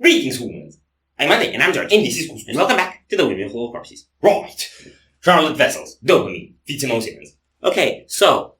Greetings, humans. I'm Ade, and I'm George, and this is Kus, and welcome back to the Windmill Full of Corpses. Right. Charlotte Wessels, Dopamine, feeds emotions. Okay, so,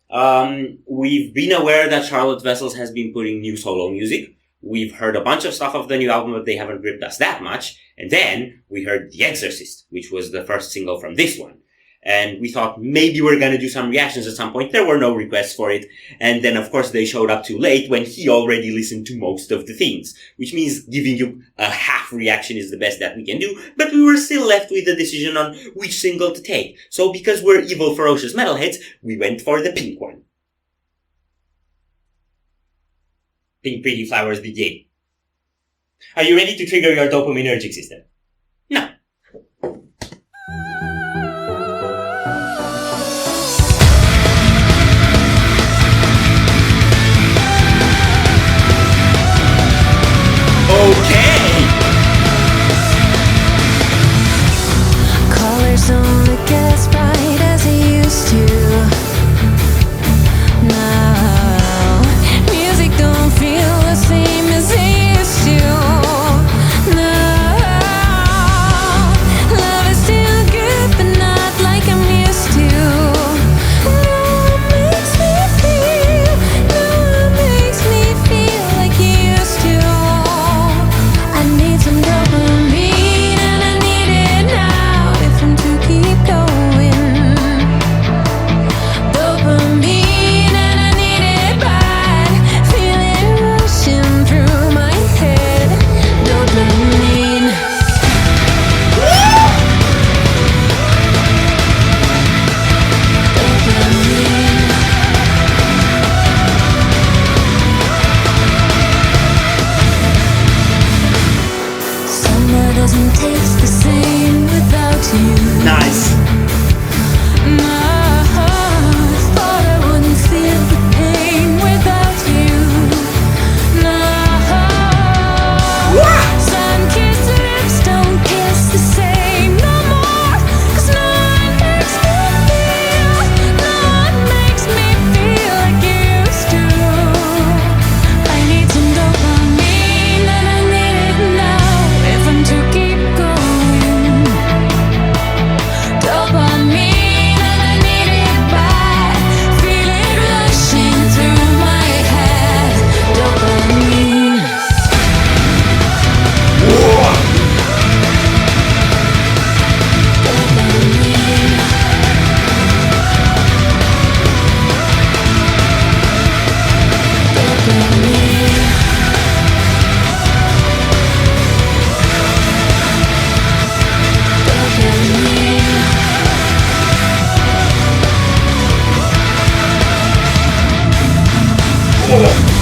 we've been aware that Charlotte Wessels has been putting new solo music. We've heard a bunch of stuff of the new album, but they haven't gripped us that much. And then we heard The Exorcist, which was the first single from this one. And we thought maybe we're gonna do some reactions at some point. There were no requests for it. And then, of course, they showed up too late when he already listened to most of the things. Which means giving you a half reaction is the best that we can do. But we were still left with the decision on which single to take. So because we're evil, ferocious metalheads, we went for the pink one. Pink Pretty Flowers begin. Are you ready to trigger your dopaminergic system? No. Okay! Colors don't look as bright as they used to. Now, music don't feel the same as they used to. Now, love is still good, but not like I'm used to. No, it makes me feel like you used to. I need some dopamine and I need it now if I'm to keep going. Dopamine and I need it bad, feel it rushing through my head. Dopamine. Summer doesn't taste the same without you. Nice. Thought I wouldn't feel the pain without you. Sun-kissed lips don't kiss the same no more. 'Cause no one makes me feel like you used to. I need some dopamine and I need it now if I'm to keep going. Dopamine and I need it bad, feel it rushing through my head. Dopamine.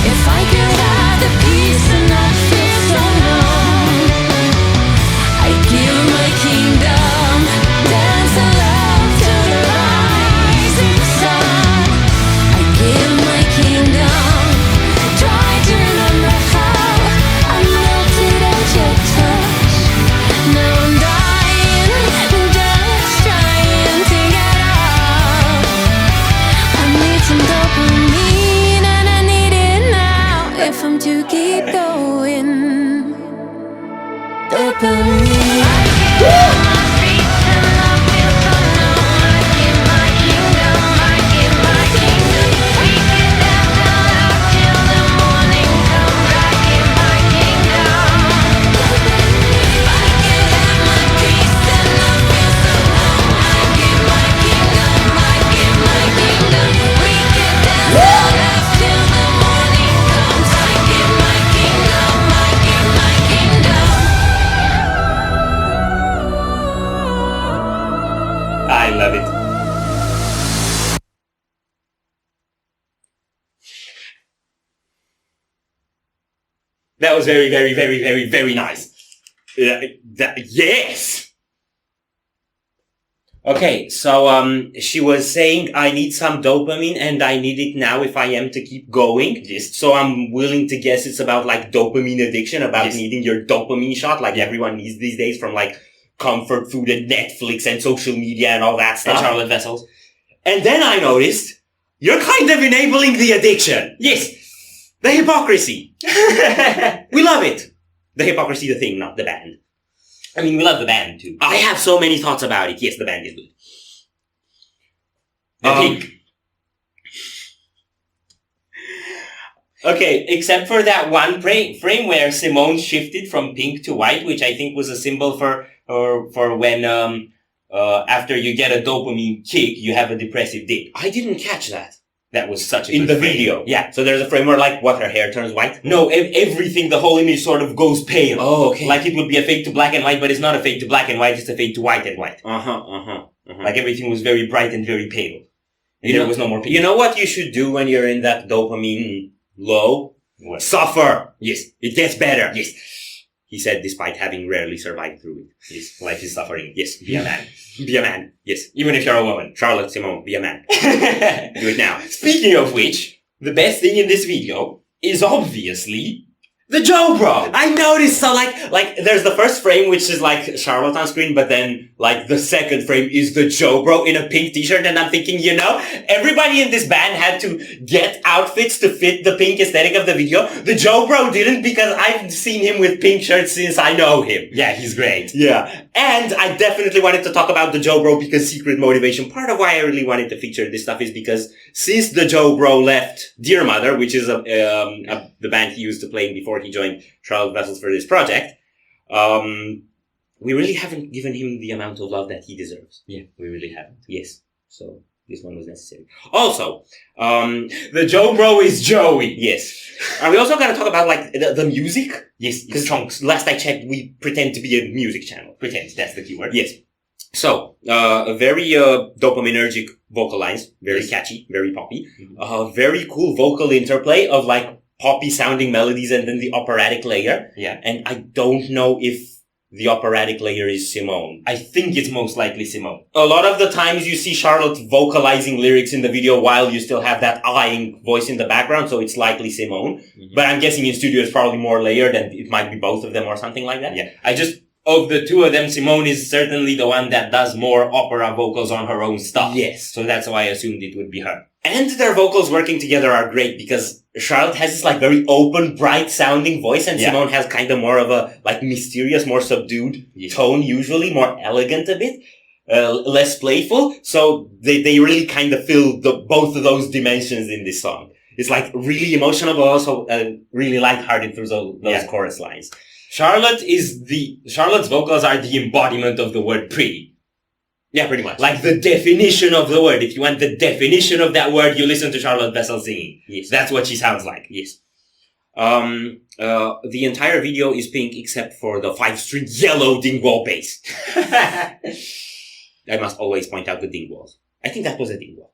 If I could have the peace and not feel so numb, I'd give my kingdom, dance aloud to the rising sun. I'd give my kingdom, try to remember how I melted at your touch. Now I'm dying, just trying to get out. I need some dopamine and I need it now if I'm to keep going. Dopamine. I love it. That was very, very, very, very, very nice. Yes! Okay, so, she was saying I need some dopamine and I need it now if I am to keep going. Yes. So I'm willing to guess it's about like dopamine addiction, about Yes. needing your dopamine shot like everyone needs these days from like comfort food and Netflix and social media and all that And stuff. Charlotte Wessels. And then I noticed you're kind of enabling the addiction. Yes. The hypocrisy. We love it. The hypocrisy, the thing, not the band. I mean, we love the band too. I have so many thoughts about it. Yes, the band is good. The pink. Okay, except for that one frame where Simone shifted from pink to white, which I think was a symbol for when after you get a dopamine kick, you have a depressive dip. I didn't catch that. That was such a good frame. Video. Yeah. So there's a frame where, like, what, her hair turns white? No, everything, the whole image sort of goes pale. Oh, okay. Like it would be a fade to black and white, but it's not a fade to black and white, it's a fade to white and white. Like everything was very bright and very pale. And there was no more pink. You know what you should do when you're in that dopamine low? What? Suffer! Yes. It gets better. Yes. He said, despite having rarely survived through it. Yes. Life is suffering. Yes. Be a man. Be a man. Yes. Even if you're a woman. Charlotte, Simone, be a man. Do it now. Speaking of which, the best thing in this video is obviously the Joe Bro. I noticed. So like there's the first frame, which is like Charlotte on screen, but then like the second frame is the Joe Bro in a pink t-shirt. And I'm thinking, you know, everybody in this band had to get outfits to fit the pink aesthetic of the video. The Joe Bro didn't, because I've seen him with pink shirts since I know him. Yeah, he's great. Yeah. And I definitely wanted to talk about the Joe Bro because secret motivation. Part of why I really wanted to feature this stuff is because since the Joe Bro left Dear Mother, which is the band he used to play before he joined Charlotte Wessels for this project, we really haven't given him the amount of love that he deserves. Yeah, we really haven't. Yes. So this one was necessary. Also, the Joe Bro is Joey. Yes. And we also gotta talk about like the music. Yes. Because last I checked, we pretend to be a music channel. Pretend, that's the keyword. Yes. So, a very dopaminergic vocal lines, very catchy, very poppy. Very cool vocal interplay of like poppy sounding melodies and then the operatic layer. Yeah. And I don't know if the operatic layer is Simone. I think it's most likely Simone. A lot of the times you see Charlotte vocalizing lyrics in the video while you still have that eyeing voice in the background, so it's likely Simone. But I'm guessing in studio it's probably more layered and it might be both of them or something like that. Yeah. Of the two of them, Simone is certainly the one that does more opera vocals on her own stuff. Yes. So that's why I assumed it would be her. And their vocals working together are great because Charlotte has this like very open, bright sounding voice and Simone has kind of more of a like mysterious, more subdued tone, usually more elegant a bit, less playful. So they really kind of fill both of those dimensions in this song. It's like really emotional, but also really lighthearted through those chorus lines. Charlotte's vocals are the embodiment of the word pretty. Yeah, pretty much. Like the definition of the word. If you want the definition of that word, you listen to Charlotte Wessels singing. Yes. That's what she sounds like. Yes. The entire video is pink except for the 5-string yellow dingwall bass. I must always point out the dingwalls. I think that was a dingwall.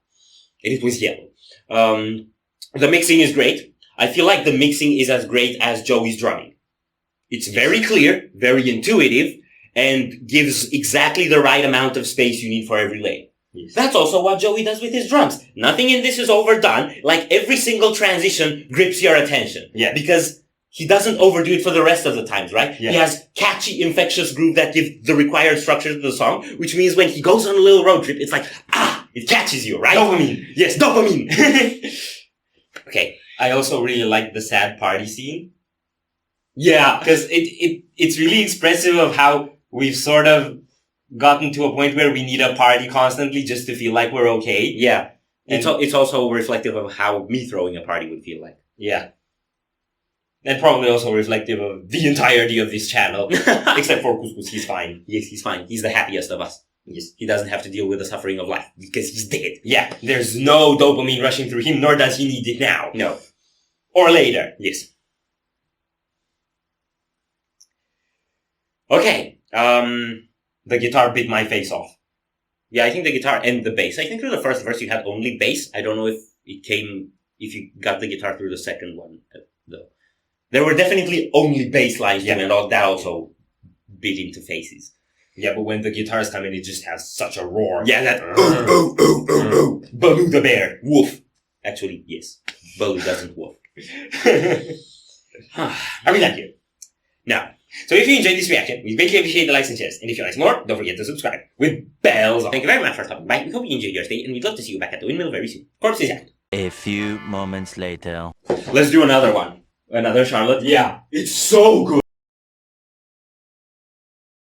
And it was yellow. The mixing is great. I feel like the mixing is as great as Joey's drumming. It's very clear, very intuitive, and gives exactly the right amount of space you need for every layer. Yes. That's also what Joey does with his drums. Nothing in this is overdone. Like every single transition grips your attention. Yeah. Because he doesn't overdo it for the rest of the times, right? Yeah. He has catchy, infectious groove that gives the required structure to the song, which means when he goes on a little road trip, it's like, it catches you, right? Dopamine. Yes, dopamine. Okay. I also really like the sad party scene. Yeah, because it's really expressive of how we've sort of gotten to a point where we need a party constantly just to feel like we're okay. Yeah. And it's also reflective of how me throwing a party would feel like. Yeah. And probably also reflective of the entirety of this channel. Except for Couscous, he's fine. Yes, he's fine. He's the happiest of us. Yes. He doesn't have to deal with the suffering of life because he's dead. Yeah. There's no dopamine rushing through him, nor does he need it now. No. Or later. Yes. Okay, the guitar bit my face off. Yeah, I think the guitar and the bass. I think through the first verse you had only bass. I don't know if you got the guitar through the second one, though. There were definitely only bass lines, and that also bit into faces. Yeah, but when the guitars come in, it just has such a roar. Yeah, that Baloo the bear, woof. Actually, yes, Baloo doesn't woof. I really like it. Now, so if you enjoyed this reaction, we greatly appreciate the likes and shares. And if you like more, don't forget to subscribe with bells on. Thank you very much for stopping by. We hope you enjoyed your stay, and we'd love to see you back at the Windmill very soon. Corpse is out. A few moments later. Let's do another one. Another Charlotte. Yeah, it's so good.